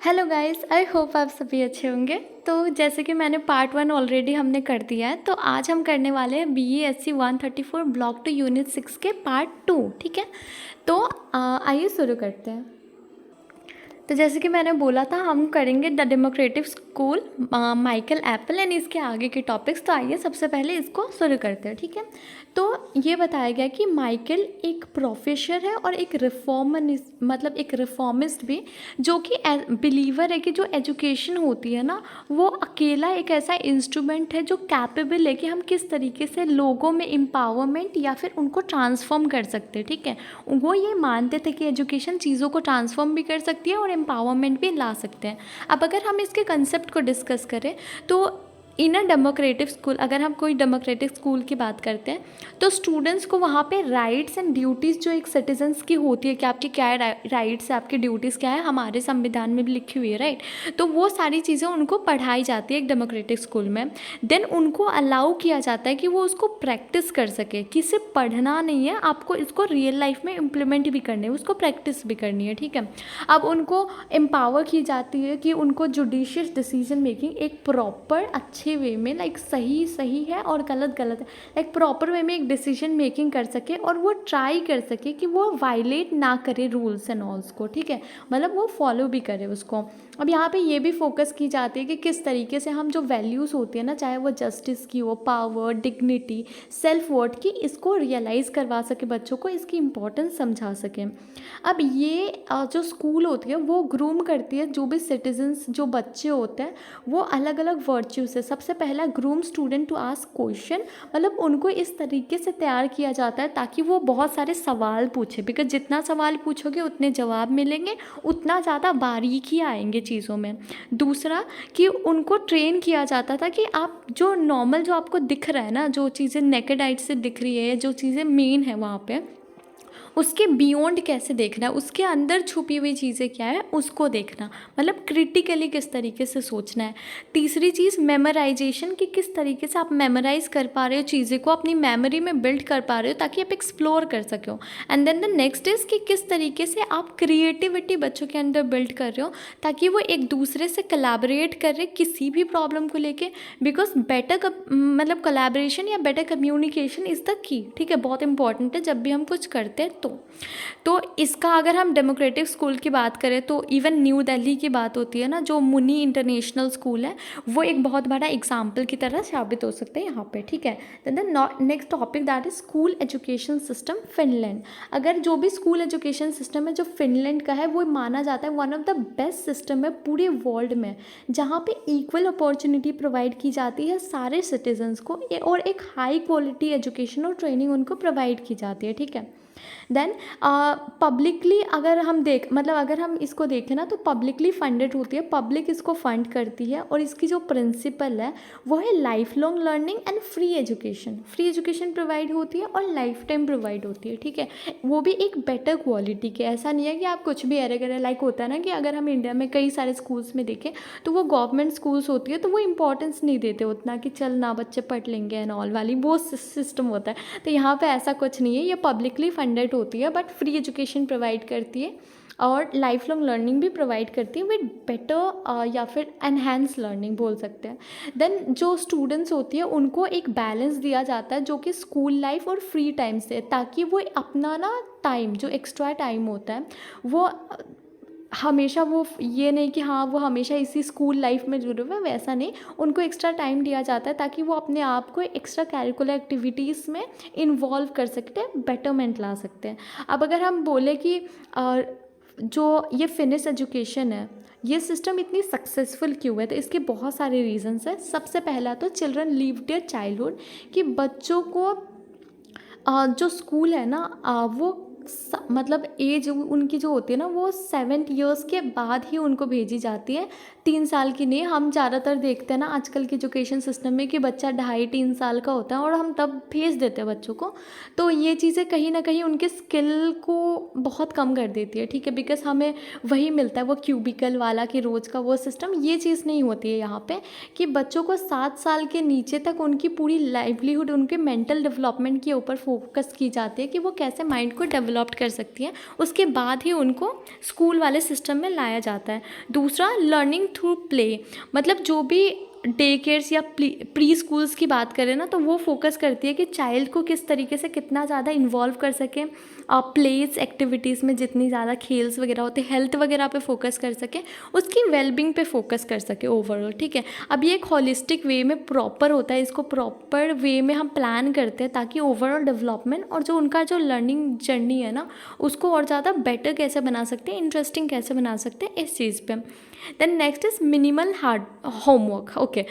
Hello guys, I hope आप सभी अच्छे होंगे। तो जैसे कि मैंने पार्ट 1 ऑलरेडी हमने कर दिया है, तो आज हम करने वाले हैं BE SC 134 ब्लॉक 2 यूनिट 6 के पार्ट 2। ठीक है, तो आइए शुरू करते हैं। तो जैसे कि मैंने बोला था, हम करेंगे the democratic school, Michael Apple and इसके आगे के टॉपिक्स। तो आइए सबसे पहले इसको शुरू करते हैं। ठीक है, तो ये बताया गया कि माइकल एक प्रोफेसर है और एक एक रिफॉर्मिस्ट भी, जो कि बिलीवर है कि जो एजुकेशन होती है ना, वो अकेला एक ऐसा इंस्ट्रूमेंट है जो कैपेबल है कि हम किस तरीके से लोगों में एम्पावरमेंट या फिर उनको ट्रांसफॉर्म कर सकते हैं। ठीक है, वो ये मानते थे कि एजुकेशन चीज़ों को ट्रांसफॉर्म भी कर सकती है और एम्पावरमेंट भी ला सकते हैं। अब अगर हम इसके कंसेप्ट को डिस्कस करें तो इन अ डेमोक्रेटिक स्कूल, अगर हम कोई डेमोक्रेटिक स्कूल की बात करते हैं तो स्टूडेंट्स को वहाँ पे राइट्स एंड ड्यूटीज़ जो एक सिटीजन्स की होती है कि आपकी क्या राइट्स है, आपकी ड्यूटीज़ क्या है, हमारे संविधान में भी लिखी हुई है, राइट। तो वो सारी चीज़ें उनको पढ़ाई जाती है एक डेमोक्रेटिक स्कूल में। देन उनको अलाउ किया जाता है कि वो उसको प्रैक्टिस कर सके, कि सिर्फ पढ़ना नहीं है, आपको इसको रियल लाइफ में इम्प्लीमेंट भी करनी है, उसको प्रैक्टिस भी करनी है। ठीक है, अब उनको एम्पावर की जाती है कि उनको जुडिशियस डिसीजन मेकिंग एक प्रॉपर अच्छे वे में, लाइक सही सही है और गलत गलत है, लाइक प्रॉपर वे में एक डिसीजन मेकिंग कर सके और वो ट्राई कर सके कि वो वायलेट ना करे रूल्स एंड ऑल्स को। ठीक है, मतलब वो फॉलो भी करे उसको। अब यहाँ पे ये भी फोकस की जाती है कि किस तरीके से हम जो वैल्यूज़ होती है ना, चाहे वो जस्टिस की हो, पावर, डिग्निटी, सेल्फ वर्थ की, इसको रियलाइज़ करवा सके बच्चों को, इसकी इम्पोर्टेंस समझा सके। अब ये जो स्कूल होती है वो ग्रूम करती है जो भी सिटीजन्स, जो बच्चे होते हैं, वो अलग अलग वर्च्यू से। सबसे पहला, groom student to ask question, मतलब उनको इस तरीके से तैयार किया जाता है ताकि वो बहुत सारे सवाल पूछे, बिकॉज जितना सवाल पूछोगे उतने जवाब मिलेंगे, उतना ज़्यादा बारीकियाँ आएंगे चीज़ों में। दूसरा, कि उनको ट्रेन किया जाता था कि आप जो नॉर्मल, जो आपको दिख रहा है ना, जो चीज़ें नेकेड आइट से दिख रही है, जो चीज़ें मेन है वहाँ पे, उसके बियॉन्ड कैसे देखना है, उसके अंदर छुपी हुई चीज़ें क्या है उसको देखना, मतलब क्रिटिकली किस तरीके से सोचना है। तीसरी चीज़, मेमोराइजेशन, कि किस तरीके से आप मेमोराइज कर पा रहे हो चीज़ें को, अपनी मेमोरी में बिल्ड कर पा रहे हो ताकि आप एक्सप्लोर कर सके हो। And then the next is कि किस तरीके से आप क्रिएटिविटी बच्चों के अंदर बिल्ड कर रहे हो ताकि वो एक दूसरे से कलैबोरेट कर रहे किसी भी प्रॉब्लम को लेके, बिकॉज बेटर मतलब कोलैबोरेशन या better communication is the key. ठीक है, बहुत इंपॉर्टेंट है जब भी हम कुछ करते हैं। तो इसका अगर हम डेमोक्रेटिक स्कूल की बात करें तो इवन न्यू दिल्ली की बात होती है ना, जो मुनी इंटरनेशनल स्कूल है, वो एक बहुत बड़ा एग्जाम्पल की तरह साबित हो सकता है यहाँ पे। ठीक है, the next topic that is school education system Finland. अगर जो भी स्कूल एजुकेशन सिस्टम है जो फिनलैंड का है, वो माना जाता है one of the best system है पूरे वर्ल्ड में, जहाँ पे इक्वल अपॉर्चुनिटी प्रोवाइड की जाती है सारे सिटीजन्स को और एक हाई क्वालिटी एजुकेशन और ट्रेनिंग उनको प्रोवाइड की जाती है। ठीक है, देन पब्लिकली अगर हम अगर हम इसको देखें ना तो पब्लिकली फंडेड होती है, पब्लिक इसको फंड करती है और इसकी जो प्रिंसिपल है वो है life long learning and free education. Free education provide होती है और लाइफ टाइम प्रोवाइड होती है। ठीक है, वो भी एक बेटर क्वालिटी के, ऐसा नहीं है कि आप कुछ भी एरे करें। लाइक होता है ना कि अगर हम इंडिया में कई सारे स्कूल्स में देखें तो वो गवर्नमेंट स्कूल्स होती है तो वो इंपॉर्टेंस नहीं देते उतना कि चल ना बच्चे पढ़ लेंगे एंड ऑल वाली, वो सिस्टम होता है। तो यहाँ पे ऐसा कुछ नहीं है, ये पब्लिकली फंडेड होती है बट फ्री एजुकेशन प्रोवाइड करती है और लाइफ लॉन्ग लर्निंग भी प्रोवाइड करती है विद बेटर या फिर एनहेंस लर्निंग बोल सकते हैं। देन जो स्टूडेंट्स होती है उनको एक बैलेंस दिया जाता है जो कि स्कूल लाइफ और फ्री टाइम से, ताकि वो अपना ना टाइम, जो एक्स्ट्रा टाइम होता है वो हमेशा, वो ये नहीं कि हाँ वो हमेशा इसी स्कूल लाइफ में जुड़े हुए, वैसा नहीं, उनको एक्स्ट्रा टाइम दिया जाता है ताकि वो अपने आप को एक्स्ट्रा कैरिकुलर एक्टिविटीज़ में इन्वॉल्व कर सकते हैं, बेटरमेंट ला सकते हैं। अब अगर हम बोले कि जो ये फिनिश एजुकेशन है, ये सिस्टम इतनी सक्सेसफुल क्यों है, तो इसके बहुत सारे रीजंस हैं। सबसे पहला तो चिल्ड्रन लीव देयर चाइल्डहुड, कि बच्चों को जो स्कूल है ना वो मतलब एज उनकी जो होती है ना वो 7 ईयर्स के बाद ही उनको भेजी जाती है, 3 साल की नहीं। हम ज़्यादातर देखते हैं ना आजकल के एजुकेशन सिस्टम में कि बच्चा 2.5-3 साल का होता है और हम तब भेज देते हैं बच्चों को। तो ये चीज़ें कहीं ना कहीं उनके स्किल को बहुत कम कर देती है। ठीक है, बिकॉज हमें वही मिलता है वो क्यूबिकल वाला कि रोज़ का वो सिस्टम, ये चीज़ नहीं होती है यहाँ पे कि बच्चों को 7 साल के नीचे तक उनकी पूरी लाइवलीहुड, उनके मेंटल डेवलपमेंट के ऊपर फोकस की जाती है कि वो कैसे माइंड को डेवलप डेवलप्ड कर सकती हैं, उसके बाद ही उनको स्कूल वाले सिस्टम में लाया जाता है। दूसरा, लर्निंग थ्रू प्ले, मतलब जो भी डे केयर्स या प्री स्कूल्स की बात करें ना, तो वो फोकस करती है कि चाइल्ड को किस तरीके से कितना ज़्यादा इन्वॉल्व कर सकें प्लेस एक्टिविटीज़ में, जितनी ज़्यादा खेल्स वगैरह होते हैं, हेल्थ वगैरह पे फोकस कर सकें, उसकी वेलबींग पे फोकस कर सके ओवरऑल, ठीक है। अब ये एक होलिस्टिक वे में प्रॉपर होता है, इसको प्रॉपर वे में हम प्लान करते हैं ताकि ओवरऑल डेवलपमेंट और जो उनका जो लर्निंग जर्नी है ना, उसको और ज़्यादा बेटर कैसे बना सकते हैं, इंटरेस्टिंग कैसे बना सकते हैं, इस चीज़ पे। Then next is minimal hard homework. Okay,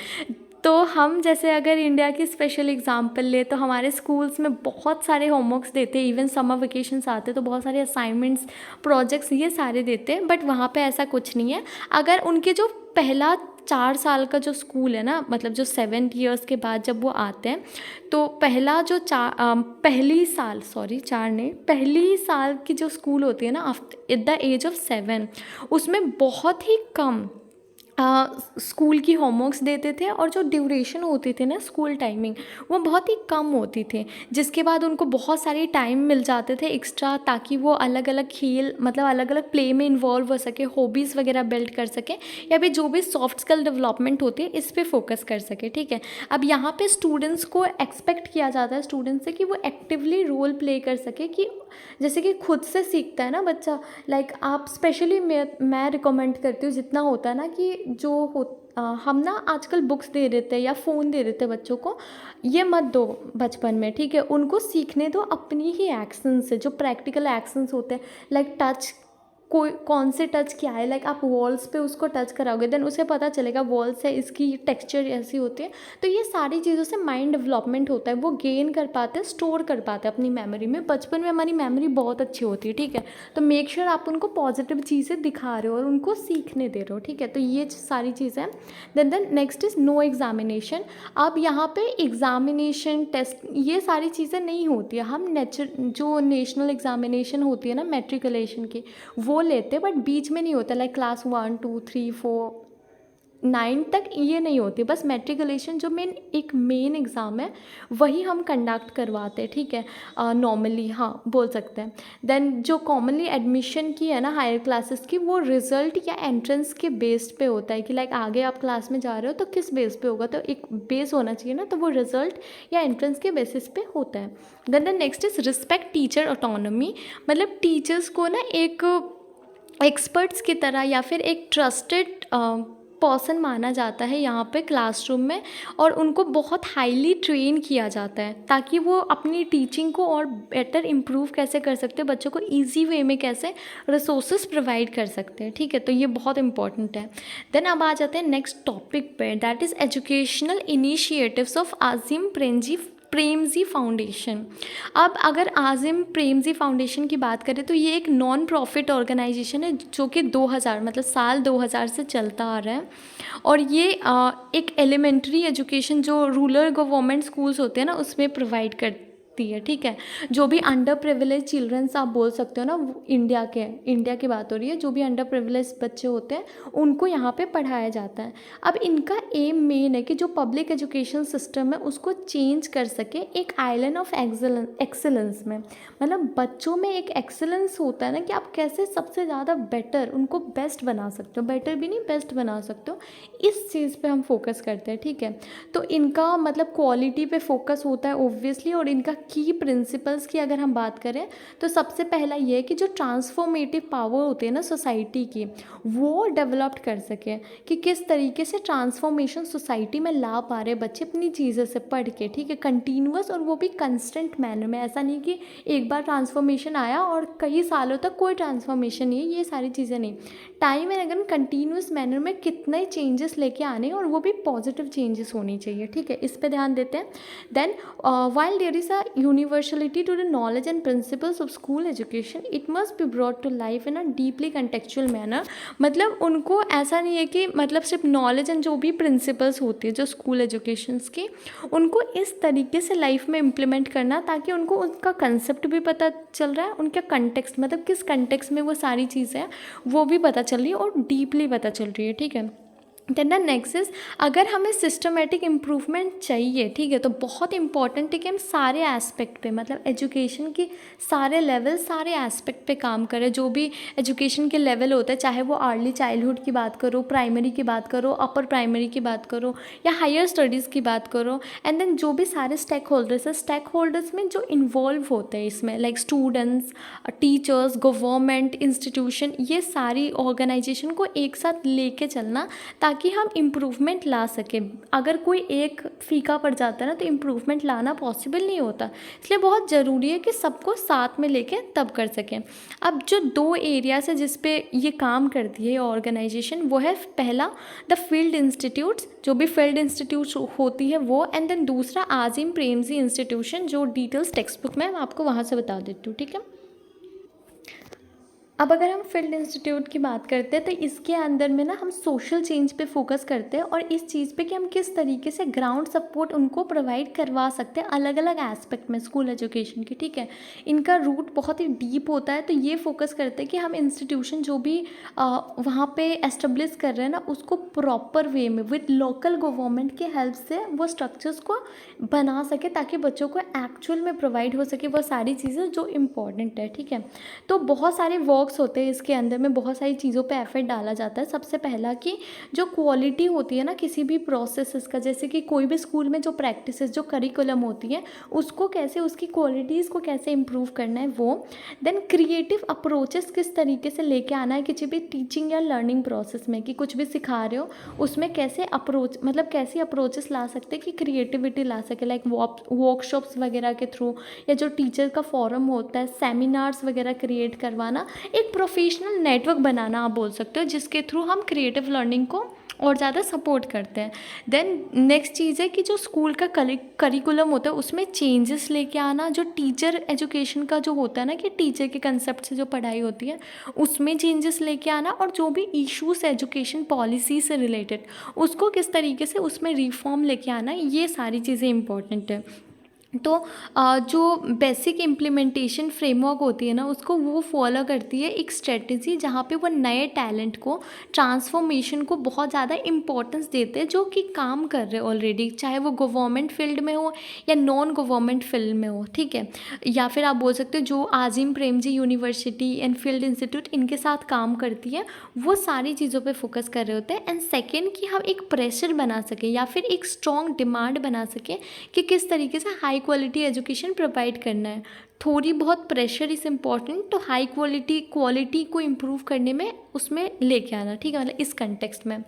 तो हम जैसे अगर इंडिया की स्पेशल एग्जांपल ले तो हमारे स्कूल्स में बहुत सारे होमवर्क्स देते हैं, इवन समर वेकेशंस आते तो बहुत सारे असाइनमेंट्स, प्रोजेक्ट्स, ये सारे देते हैं, बट वहाँ पे ऐसा कुछ नहीं है। अगर उनके जो पहला 4 साल का जो स्कूल है ना, मतलब जो 7 ईयर्स के बाद जब वो आते हैं, तो पहला जो पहली साल, सॉरी 4 नहीं, पहली साल की जो स्कूल होती है ना, after at the age of 7, उसमें बहुत ही कम स्कूल की होमवर्क्स देते थे, और जो ड्यूरेशन होती थी ना स्कूल टाइमिंग, वो बहुत ही कम होती थी, जिसके बाद उनको बहुत सारे टाइम मिल जाते थे एक्स्ट्रा, ताकि वो अलग अलग खेल, मतलब अलग अलग प्ले में इन्वॉल्व हो सके, हॉबीज़ वगैरह बिल्ड कर सके, या फिर जो भी सॉफ्ट स्किल डेवलपमेंट होती है इस पर फोकस कर सके, ठीक है। अब यहाँ पे स्टूडेंट्स को एक्सपेक्ट किया जाता है स्टूडेंट्स से कि वो एक्टिवली रोल प्ले कर सके, कि जैसे कि खुद से सीखता है ना बच्चा, लाइक आप स्पेशली मैं रिकमेंड करती हूँ जितना होता है ना, कि जो हम ना आजकल बुक्स दे देते हैं या फ़ोन दे देते हैं बच्चों को, ये मत दो बचपन में, ठीक है। उनको सीखने दो अपनी ही एक्शन से, जो प्रैक्टिकल एक्शंस होते हैं, लाइक टच, कोई कौन से टच क्या है, लाइक आप वॉल्स पे उसको टच कराओगे, देन उसे पता चलेगा वॉल्स है, इसकी टेक्सचर ऐसी होती है, तो ये सारी चीज़ों से माइंड डेवलपमेंट होता है, वो गेन कर पाते हैं, स्टोर कर पाते हैं अपनी मेमोरी में। बचपन में हमारी मेमोरी बहुत अच्छी होती है, ठीक है, तो मेक श्योर आप उनको पॉजिटिव चीज़ें दिखा रहे हो और उनको सीखने दे रहे हो, ठीक है। तो ये सारी चीज़ें हैं। Then next is no examination. अब यहाँ पे एग्जामिनेशन, टेस्ट, ये सारी चीज़ें नहीं होती है। हम जो नेशनल एग्जामिनेशन होती है ना मैट्रिकुलेशन की, वो लेते, बट बीच में नहीं होता, लाइक क्लास 1 2 3 4 9 तक ये नहीं होती। बस मैट्रिकुलेशन जो मेन एग्ज़ाम है वही हम कंडक्ट करवाते हैं, ठीक है, नॉर्मली, हाँ बोल सकते हैं। देन जो कॉमनली एडमिशन की है ना हायर क्लासेस की, वो रिज़ल्ट या एंट्रेंस के बेस्ड पे होता है, कि लाइक आगे आप क्लास में जा रहे हो तो किस बेस पे होगा, तो एक बेस होना चाहिए ना, तो वो रिज़ल्ट या एंट्रेंस के बेसिस पे होता है। Then the next is respect teacher autonomy, मतलब टीचर्स को ना एक एक्सपर्ट्स की तरह या फिर एक ट्रस्टेड पर्सन माना जाता है यहाँ पे क्लासरूम में, और उनको बहुत हाईली ट्रेन किया जाता है ताकि वो अपनी टीचिंग को और बेटर इम्प्रूव कैसे कर सकते हैं, बच्चों को इजी वे में कैसे रिसोर्सेज प्रोवाइड कर सकते हैं, ठीक है। तो ये बहुत इंपॉर्टेंट है। देन अब आ जाते हैं नेक्स्ट टॉपिक पे, that is educational initiatives of Azim Premji foundation. अब अगर आजिम प्रेमजी फाउंडेशन की बात करें तो ये एक नॉन प्रॉफिट ऑर्गेनाइजेशन है जो कि 2000 मतलब साल 2000 से चलता आ रहा है, और ये एक एलिमेंट्री एजुकेशन जो रूरल गवर्नमेंट स्कूल्स होते हैं ना उसमें प्रोवाइड करती है, ठीक है। जो भी अंडर प्रिविलेज चिल्ड्रंस आप बोल सकते हो ना, इंडिया की बात हो रही है, जो भी अंडर प्रिविलेज बच्चे होते हैं उनको यहाँ पे पढ़ाया जाता है। अब इनका एम मेन है कि जो पब्लिक एजुकेशन सिस्टम है उसको चेंज कर सके एक आइलैंड ऑफ एक्सेलेंस में, मतलब बच्चों में एक एक्सेलेंस होता है ना, कि आप कैसे सबसे ज़्यादा बेटर उनको बेस्ट बना सकते हो, बेटर भी नहीं बेस्ट बना सकते हो, इस चीज़ पे हम फोकस करते हैं, ठीक है। तो इनका मतलब क्वालिटी पे फोकस होता है ओब्वियसली, और इनका की प्रिंसिपल्स की अगर हम बात करें तो सबसे पहला ये है कि जो ट्रांसफॉर्मेटिव पावर होती है ना सोसाइटी की, वो डेवलप्ड कर सके, कि किस तरीके से ट्रांसफॉर्मेशन सोसाइटी में ला पा रहे बच्चे अपनी चीज़ों से पढ़ के, ठीक है, कंटिन्यूअस, और वो भी कंस्टेंट मैनर में। ऐसा नहीं कि एक बार ट्रांसफॉर्मेशन आया और कई सालों तक कोई ट्रांसफॉर्मेशन नहीं है, ये सारी चीज़ें नहीं। Time and again continuous manner में कितने चेंजेस लेके आने, और वो भी पॉजिटिव चेंजेस होनी चाहिए, ठीक है, इस पे ध्यान देते हैं। Then while there is a universality to the knowledge and principles of school education, it must be brought to life in a deeply contextual manner. मतलब उनको ऐसा नहीं है कि मतलब सिर्फ नॉलेज एंड जो भी प्रिंसिपल्स होती है जो स्कूल एजुकेशंस की, उनको इस तरीके से लाइफ में इम्प्लीमेंट करना ताकि उनको उनका कंसेप्ट भी पता चल रहा है, उनका कंटेक्स्ट मतलब किस कंटेक्स्ट में वो सारी चीज़ें हैं वो भी पता चल रही है और डीपली पता चल रही है, ठीक है। देन द नेक्स्ट इज, अगर हमें सिस्टमेटिक इम्प्रूवमेंट चाहिए, ठीक है, तो बहुत इंपॉर्टेंट है कि हम सारे एस्पेक्ट पे, मतलब एजुकेशन की सारे लेवल, सारे एस्पेक्ट पे काम करें। जो भी एजुकेशन के लेवल होते हैं, चाहे वो अर्ली चाइल्डहुड की बात करो, प्राइमरी की बात करो, अपर प्राइमरी की बात करो, या हायर स्टडीज़ की बात करो, एंड देन जो भी सारे स्टेक होल्डर्स हैं, स्टेक होल्डर्स में जो इन्वॉल्व होते हैं इसमें, like students, teachers, government, institution, ये सारी ऑर्गेनाइजेशन को एक साथ लेके चलना, ताकि हम इम्प्रूवमेंट ला सकें। अगर कोई एक फीका पड़ जाता है ना, तो इम्प्रूवमेंट लाना पॉसिबल नहीं होता। इसलिए बहुत ज़रूरी है कि सबको साथ में लेके तब कर सकें। अब जो 2 एरियाज है जिस पे ये काम करती है ऑर्गेनाइजेशन, वो है पहला द फील्ड इंस्टीट्यूट्स, जो भी फील्ड इंस्टीट्यूट होती है वो, एंड देन दूसरा आजिम प्रेमजी इंस्टीट्यूशन, जो डिटेल्स टेक्स्ट बुक में मैं आपको वहाँ से बता देती हूँ, ठीक है। अब अगर हम फील्ड इंस्टीट्यूट की बात करते हैं, तो इसके अंदर में ना हम सोशल चेंज पे फोकस करते हैं, और इस चीज़ पे कि हम किस तरीके से ग्राउंड सपोर्ट उनको प्रोवाइड करवा सकते हैं अलग अलग एस्पेक्ट में स्कूल एजुकेशन की, ठीक है। इनका रूट बहुत ही डीप होता है, तो ये फोकस करते हैं कि हम इंस्टीट्यूशन जो भी वहाँ पे एस्टेब्लिश कर रहे हैं ना, उसको प्रॉपर वे में विद लोकल गवर्नमेंट के हेल्प से वो स्ट्रक्चर्स को बना सके, ताकि बच्चों को एक्चुअल में प्रोवाइड हो सके वो सारी चीज़ें जो इम्पॉर्टेंट है, ठीक है। तो बहुत सारे वर्क्स होते हैं इसके अंदर में, बहुत सारी चीज़ों पे एफर्ट डाला जाता है। सबसे पहला कि जो क्वालिटी होती है ना किसी भी प्रोसेस का, जैसे कि कोई भी स्कूल में जो प्रैक्टिसेस, जो करिकुलम होती है, उसको कैसे, उसकी क्वालिटीज़ को कैसे इम्प्रूव करना है वो। देन क्रिएटिव अप्रोचेस किस तरीके से लेके आना है किसी भी टीचिंग या लर्निंग प्रोसेस में, कि कुछ भी सिखा रहे हो उसमें कैसे अप्रोच, मतलब कैसी अप्रोचेस ला सकते हैं कि क्रिएटिविटी ला सके, लाइक वर्कशॉप्स वगैरह के थ्रू, या जो टीचर का फोरम होता है, सेमिनार्स वगैरह क्रिएट करवाना, एक प्रोफेशनल नेटवर्क बनाना आप बोल सकते हो, जिसके थ्रू हम क्रिएटिव लर्निंग को और ज़्यादा सपोर्ट करते हैं। देन नेक्स्ट चीज़ है कि जो स्कूल का करिकुलम होता है उसमें चेंजेस लेके आना, जो टीचर एजुकेशन का जो होता है ना कि टीचर के कंसेप्ट से जो पढ़ाई होती है उसमें चेंजेस लेके आना, और जो भी इश्यूज एजुकेशन पॉलिसी से रिलेटेड उसको किस तरीके से उसमें रिफॉर्म लेके आना, ये सारी चीज़ें इंपॉर्टेंट है। तो जो बेसिक इम्प्लीमेंटेशन फ्रेमवर्क होती है ना, उसको वो फॉलो करती है एक स्ट्रेटजी, जहाँ पे वो नए टैलेंट को, ट्रांसफॉर्मेशन को बहुत ज़्यादा इम्पोर्टेंस देते हैं, जो कि काम कर रहे हैं ऑलरेडी, चाहे वो गवर्नमेंट फील्ड में हो या नॉन गवर्नमेंट फील्ड में हो, ठीक है। या फिर आप बोल सकते हो जो Azim Premji university and field institute इनके साथ काम करती है, वो सारी चीज़ों पे फोकस कर रहे होते हैं। एंड सेकेंड कि हम एक प्रेशर बना सकें या फिर एक स्ट्रॉन्ग डिमांड बना सकें कि किस तरीके से हाई क्वालिटी एजुकेशन प्रोवाइड करना है। थोड़ी बहुत प्रेशर इज़ इम्पॉर्टेंट, तो हाई क्वालिटी को इम्प्रूव करने में उसमें लेके आना, ठीक है, मतलब इस कंटेक्स्ट में।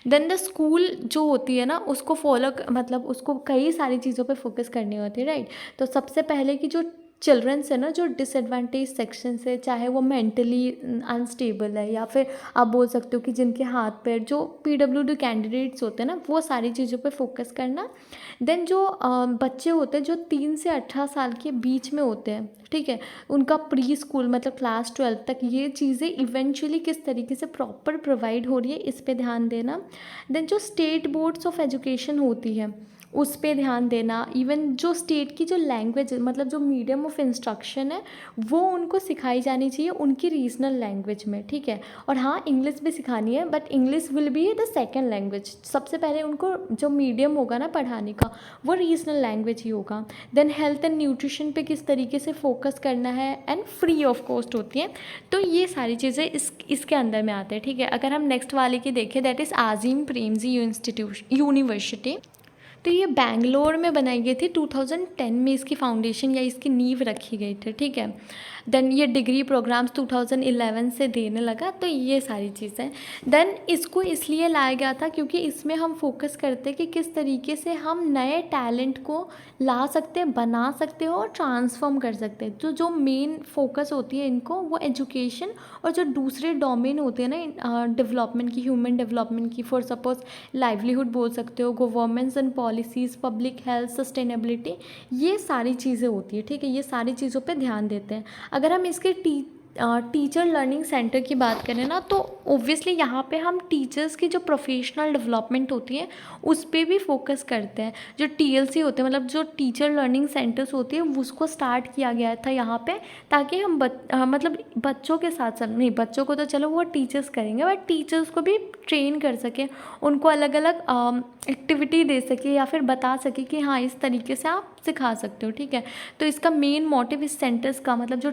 देन द स्कूल जो होती है ना उसको फॉलो, मतलब उसको कई सारी चीज़ों पे फोकस करनी होती है, राइट। तो सबसे पहले कि जो चिल्ड्रंस है ना, जो डिसएडवांटेज सेक्शन से, चाहे वो मेंटली अनस्टेबल है, या फिर आप बोल सकते हो कि जिनके हाथ पैर, जो PWD कैंडिडेट्स होते हैं ना, वो सारी चीज़ों पे फोकस करना। देन जो बच्चे होते हैं जो 3 से 18 साल के बीच में होते हैं, ठीक है, उनका प्री स्कूल मतलब क्लास 12 तक ये चीज़ें इवेंचुअली किस तरीके से प्रॉपर प्रोवाइड हो रही है, इस पे ध्यान देना। देन जो स्टेट बोर्ड्स ऑफ एजुकेशन होती है उस पे ध्यान देना। इवन जो स्टेट की जो लैंग्वेज, मतलब जो मीडियम ऑफ इंस्ट्रक्शन है, वो उनको सिखाई जानी चाहिए उनकी रीजनल लैंग्वेज में, ठीक है। और हाँ, इंग्लिश भी सिखानी है, but English will be the second language. सबसे पहले उनको जो मीडियम होगा ना पढ़ाने का, वो रीजनल लैंग्वेज ही होगा। देन हेल्थ एंड न्यूट्रिशन पे किस तरीके से फोकस करना है, एंड फ्री ऑफ कॉस्ट होती है। तो ये सारी चीज़ें इसके अंदर में आते हैं, ठीक है। अगर हम नेक्स्ट वाले की देखें, that is Azim Premji university. तो ये बैंगलोर में बनाई गई थी, 2010 में इसकी फाउंडेशन या इसकी नींव रखी गई थी, ठीक है। देन ये डिग्री प्रोग्राम्स 2011 से देने लगा, तो ये सारी चीज़ें। देन इसको इसलिए लाया गया था क्योंकि इसमें हम फोकस करते हैं कि किस तरीके से हम नए टैलेंट को ला सकते हैं, बना सकते हो और ट्रांसफॉर्म कर सकते हैं। तो जो मेन फोकस होती है इनको, वो एजुकेशन और जो दूसरे डोमेन होते हैं ना डेवलपमेंट की, ह्यूमन डेवलपमेंट की, फॉर सपोज लाइवलीहुड बोल सकते हो, governments and policies, public health, sustainability, ये सारी चीज़ें होती है, ठीक है। ये सारी चीज़ों पे ध्यान देते हैं। अगर हम इसके टीचर लर्निंग सेंटर की बात करें ना, तो ओब्वियसली यहाँ पे हम टीचर्स की जो प्रोफेशनल डेवलपमेंट होती है उस पे भी फोकस करते हैं। जो टीएलसी होते हैं, मतलब जो टीचर लर्निंग सेंटर्स होती है, उसको स्टार्ट किया गया था यहाँ पे, ताकि हम मतलब बच्चों के साथ साथ, नहीं बच्चों को तो चलो वो टीचर्स करेंगे, बट टीचर्स को भी ट्रेन कर सकें, उनको अलग अलग एक्टिविटी दे सके या फिर बता सके कि हाँ इस तरीके से आप सिखा सकते हो, ठीक है। तो इसका मेन मोटिव इस सेंटर्स का, मतलब जो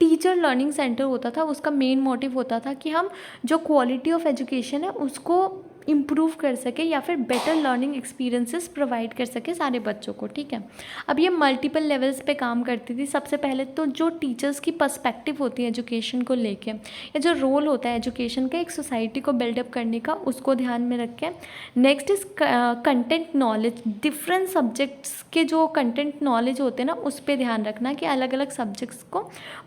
टीचर लर्निंग सेंटर होता था, उसका मेन मोटिव होता था कि हम जो क्वालिटी ऑफ एजुकेशन है उसको इम्प्रूव कर सके या फिर बेटर लर्निंग एक्सपीरियंसेस प्रोवाइड कर सके सारे बच्चों को, ठीक है। अब ये मल्टीपल लेवल्स पे काम करती थी। सबसे पहले तो जो टीचर्स की पर्सपेक्टिव होती है एजुकेशन को लेके, या जो रोल होता है एजुकेशन का एक सोसाइटी को बिल्डअप करने का, उसको ध्यान में रखें। Next is content knowledge, different subjects के जो कंटेंट नॉलेज होते हैं ना, उस पर ध्यान रखना कि अलग अलग सब्जेक्ट्स को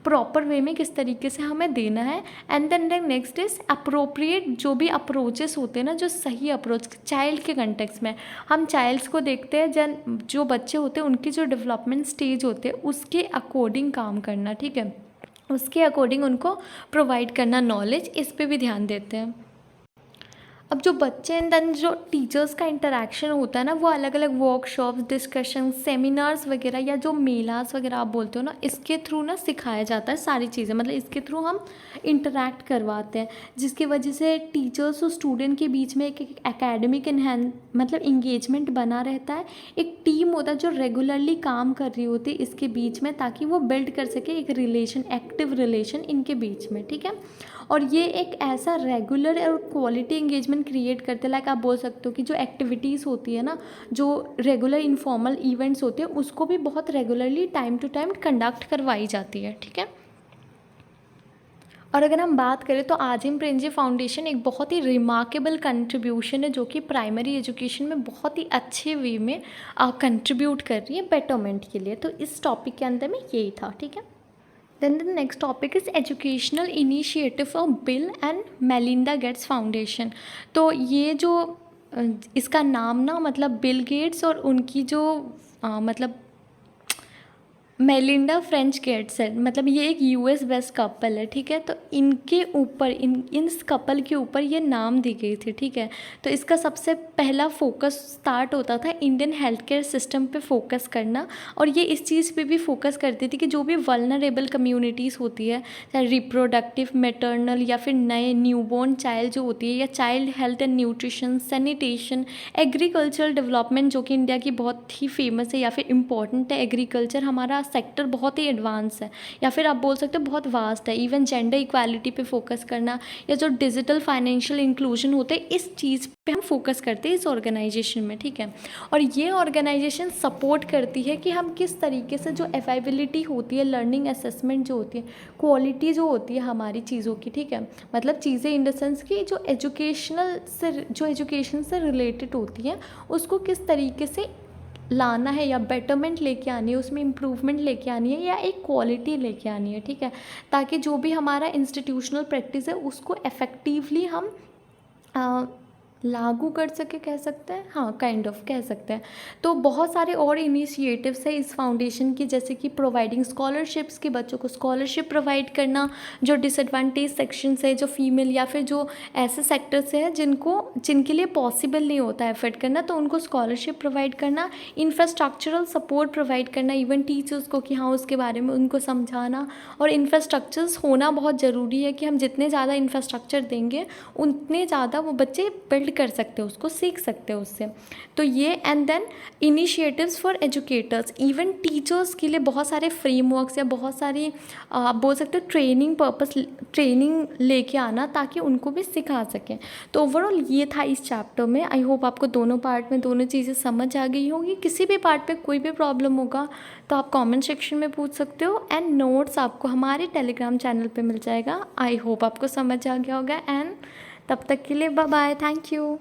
प्रॉपर वे में किस तरीके से हमें देना है। And then next is appropriate, जो भी अप्रोचेस होते हैं ना, जो सही अप्रोच चाइल्ड के कंटेक्स्ट में, हम चाइल्ड्स को देखते हैं, जो बच्चे होते हैं उनकी जो डेवलपमेंट स्टेज होते हैं उसके अकॉर्डिंग काम करना, ठीक है, उसके अकॉर्डिंग उनको प्रोवाइड करना नॉलेज, इस पे भी ध्यान देते हैं। अब जो बच्चे एंड देन जो टीचर्स का इंटरेक्शन होता है ना, वो अलग अलग वर्कशॉप्स, डिस्कशन, सेमिनार्स वगैरह, या जो मेलास वगैरह आप बोलते हो ना, इसके थ्रू ना सिखाया जाता है सारी चीज़ें, मतलब इसके थ्रू हम इंटरेक्ट करवाते हैं, जिसकी वजह से टीचर्स और स्टूडेंट के बीच में एक एकेडमिक मतलब इंगेजमेंट बना रहता है। एक टीम होता है जो रेगुलरली काम कर रही होती है इसके बीच में, ताकि वो बिल्ड कर सके एक रिलेशन, एक्टिव रिलेशन इनके बीच में, ठीक है। और ये एक ऐसा रेगुलर और क्वालिटी एंगेजमेंट क्रिएट करते हैं, लाइक आप बोल सकते हो कि जो एक्टिविटीज़ होती है ना, जो रेगुलर इनफॉर्मल इवेंट्स होते हैं, उसको भी बहुत regularly time to time conduct करवाई जाती है, ठीक है। और अगर हम बात करें तो आजिम प्रेमजी फाउंडेशन एक बहुत ही रिमार्केबल कंट्रीब्यूशन है, जो कि प्राइमरी एजुकेशन में बहुत ही अच्छे वे में कंट्रीब्यूट कर रही है बेटरमेंट के लिए। तो इस टॉपिक के अंदर में यही था, ठीक है। Then the next topic is educational initiative of Bill and Melinda Gates Foundation। तो ये जो इसका नाम ना, मतलब बिल गेट्स और उनकी जो मतलब मेलिंडा फ्रेंच गेट्स है, मतलब ये एक यूएस बेस्ड कपल है, ठीक है। तो इनके ऊपर इस कपल के ऊपर ये नाम दी गई थी, ठीक है। तो इसका सबसे पहला फोकस स्टार्ट होता था इंडियन हेल्थ केयर सिस्टम पे फोकस करना, और ये इस चीज़ पे भी फोकस करती थी कि जो भी वल्नरेबल कम्युनिटीज़ होती है, चाहे रिप्रोडक्टिव, मैटरनल, या फिर नए न्यूबॉर्न चाइल्ड जो होती है, या child health and nutrition, sanitation, agricultural development, जो कि इंडिया की बहुत ही फेमस है या फिर इम्पॉर्टेंट है। एग्रीकल्चर हमारा सेक्टर बहुत ही एडवांस है, या फिर आप बोल सकते हो बहुत वास्ट है। इवन जेंडर इक्वालिटी पे फोकस करना, या जो डिजिटल फाइनेंशियल इंक्लूजन होते हैं, इस चीज़ पे हम फोकस करते हैं इस ऑर्गेनाइजेशन में, ठीक है। और ये ऑर्गेनाइजेशन सपोर्ट करती है कि हम किस तरीके से जो अवेलेबिलिटी होती है, लर्निंग असेसमेंट जो होती है, क्वालिटी जो होती है हमारी चीज़ों की, ठीक है, मतलब चीज़ें इन द सेंस कि जो एजुकेशन से रिलेटेड होती हैं, उसको किस तरीके से लाना है, या बेटरमेंट लेके आनी है, उसमें इम्प्रूवमेंट लेके आनी है, या एक क्वालिटी लेके आनी है, ठीक है, ताकि जो भी हमारा इंस्टीट्यूशनल प्रैक्टिस है उसको इफ़ेक्टिवली हम लागू कर सके, कह सकते हैं, हाँ काइंड ऑफ कह सकते हैं। तो बहुत सारे और इनिशिएटिव्स है इस फाउंडेशन की, जैसे कि प्रोवाइडिंग स्कॉलरशिप्स, के बच्चों को स्कॉलरशिप प्रोवाइड करना, जो डिसएडवांटेज सेक्शंस है, जो फीमेल या फिर जो ऐसे सेक्टर्स हैं जिनके लिए पॉसिबल नहीं होता एफर्ट करना, तो उनको स्कॉलरशिप प्रोवाइड करना, इंफ्रास्ट्रक्चरल सपोर्ट प्रोवाइड करना, इवन टीचर्स को कि हाँ उसके बारे में उनको समझाना। और इंफ्रास्ट्रक्चर्स होना बहुत ज़रूरी है कि हम जितने ज़्यादा इंफ्रास्ट्रक्चर देंगे उतने ज़्यादा वो बच्चे बिल्ड कर सकते हो, उसको सीख सकते हो उससे। तो ये and then initiatives for educators, even teachers के लिए बहुत सारे फ्रेमवर्क्स या बहुत सारी आप बोल सकते हो ट्रेनिंग लेके आना, ताकि उनको भी सिखा सकें। तो ओवरऑल ये था इस चैप्टर में। आई होप आपको दोनों पार्ट में दोनों चीज़ें समझ आ गई होंगी। किसी भी पार्ट पे कोई भी प्रॉब्लम होगा तो आप कमेंट सेक्शन में पूछ सकते हो, एंड नोट्स आपको हमारे टेलीग्राम चैनल पे मिल जाएगा। आई होप आपको समझ आ गया होगा, एंड तब तक के लिए बाय बाय, थैंक यू।